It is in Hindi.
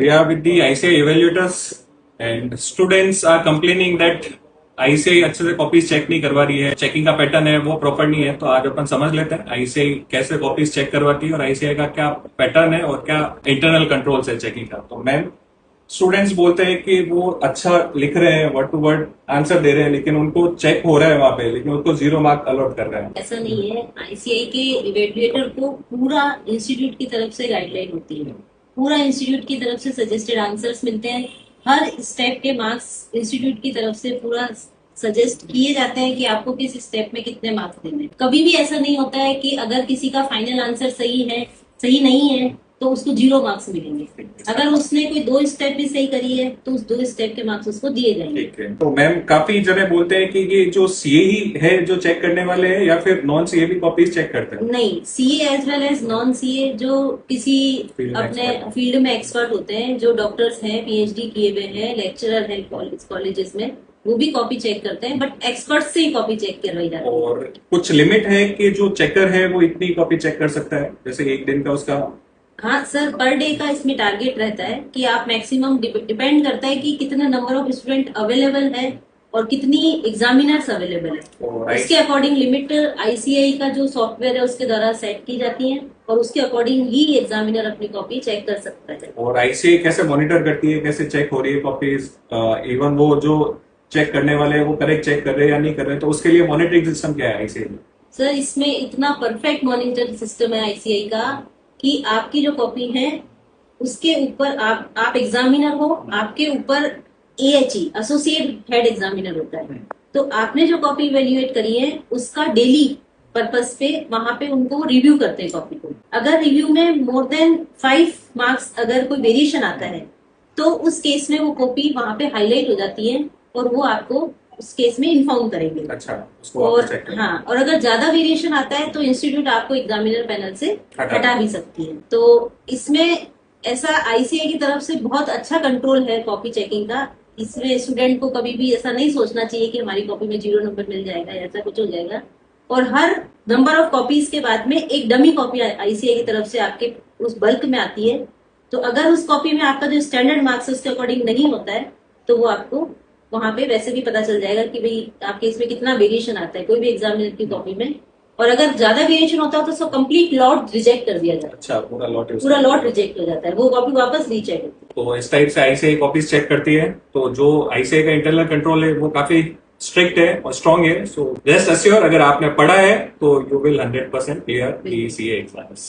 We are with the ICAI evaluators and students are complaining that ICAI अच्छे से कॉपीज चेक नहीं करवा रही है, चेकिंग का पैटर्न है वो प्रॉपर नहीं है। तो आज अपन समझ लेते हैं ICAI कैसे कॉपीज चेक करवाती है और ICAI का क्या पैटर्न है और क्या इंटरनल कंट्रोल्स है चेकिंग का। तो मैम, स्टूडेंट्स बोलते हैं कि वो अच्छा लिख रहे हैं, वर्ड टू वर्ड आंसर दे रहे हैं, लेकिन उनको चेक हो रहा है वहां पे, लेकिन उनको 0 मार्क अलॉट कर रहे हैं। ऐसा नहीं है। आईसीआई के इवेल्युएटर को पूरा इंस्टीट्यूट की तरफ से गाइडलाइन होती है, पूरा इंस्टीट्यूट की तरफ से सजेस्टेड आंसर्स मिलते हैं। हर स्टेप के मार्क्स इंस्टीट्यूट की तरफ से पूरा सजेस्ट किए जाते हैं कि आपको किस स्टेप में कितने मार्क्स देने हैं। कभी भी ऐसा नहीं होता है कि अगर किसी का फाइनल आंसर सही नहीं है तो उसको 0 मार्क्स मिलेंगे। अगर उसने कोई 2 स्टेप भी सही करी है तो उस 2 स्टेप के मार्क्स उसको दिए जाएंगे। ठीक है। तो मैम, काफी जने बोलते हैं कि ये जो सीए ही है जो चेक करने वाले हैं या फिर नॉन सीए भी कॉपीज चेक करते हैं? नहीं, CA as well as non CA जो किसी अपने फील्ड में एक्सपर्ट होते हैं, जो डॉक्टर्स हैं, पीएचडी किए हुए हैं, लेक्चरर हैं कॉलेजेस में, वो भी कॉपी चेक करते हैं, बट एक्सपर्ट से ही कॉपी चेक करवाई जाती है। और कुछ लिमिट है कि जो चेकर है वो इतनी कॉपी चेक कर सकता है, जैसे एक दिन का उसका? हाँ सर, पर डे का इसमें टारगेट रहता है कि आप मैक्सिमम, डिपेंड करता है कि कितने नंबर ऑफ स्टूडेंट अवेलेबल है और कितनी एग्जामिनर्स अवेलेबल है। इसके अकॉर्डिंग लिमिट आईसीआई का जो सॉफ्टवेयर है उसके द्वारा सेट की जाती है और उसके अकॉर्डिंग ही एग्जामिनर अपनी कॉपी चेक कर सकता है। और आईसीआई कैसे मॉनिटर करती है, कैसे चेक हो रही है कॉपीज? इवन वो जो चेक करने वाले हैं वो करेक्ट चेक कर रहे हैं या नहीं कर रहे हैं, तो उसके लिए मॉनिटरिंग सिस्टम क्या है आईसीआई में? सर, इसमें इतना परफेक्ट मॉनिटर सिस्टम है आईसीआई का कि आपकी जो कॉपी है उसके ऊपर आप एग्जामिनर हो, आपके ऊपर एएचई एसोसिएट हेड एग्जामिनर होता है। तो आपने जो कॉपी इवेल्युएट करी है उसका डेली पर्पस पे वहां पे उनको रिव्यू करते हैं कॉपी को। अगर रिव्यू में मोर देन 5 मार्क्स अगर कोई वेरिएशन आता है तो उस केस में वो कॉपी वहां पे हाईलाइट हो जाती है और वो आपको उस केस में इन्फॉर्म करेंगे। अच्छा, उसको और चेक करें। हाँ, और अगर ज्यादा वेरिएशन आता है तो इंस्टीट्यूट आपको एग्जामिनर पैनल से हटा भी सकती है। तो इसमें ऐसा आईसीआई की तरफ से बहुत अच्छा कंट्रोल है कॉपी चेकिंग का। इसमें स्टूडेंट को कभी भी ऐसा नहीं सोचना चाहिए कि हमारी कॉपी में 0 नंबर मिल जाएगा या ऐसा कुछ हो जाएगा। और हर नंबर ऑफ कॉपीज के बाद में एक डमी कॉपी आईसीआई की तरफ से आपके उस बल्क में आती है। तो अगर उस कॉपी में आपका जो स्टैंडर्ड मार्क्स है उसके अकॉर्डिंग नहीं होता है तो वो आपको वहां पे वैसे भी पता चल जाएगा कि भाई आपके इसमें कितना वेरिएशन आता है कोई भी एग्जामिनर की कॉपी में। और अगर ज्यादा वेरिएशन होता है तो उसको कंप्लीट लॉट रिजेक्ट कर दिया जाता है। अच्छा, पूरा लॉट रिजेक्ट हो जाता है, वो कॉपी वापस रीचेक होती है। तो इस टाइप से आईसीआई कॉपीज चेक करती है। तो जो आईसीआई का इंटरनल कंट्रोल है वो काफी स्ट्रिक्ट है और स्ट्रॉन्ग है। सो जस्ट अश्योर, अगर आपने पढ़ा है तो you will 100% clear the CA exams.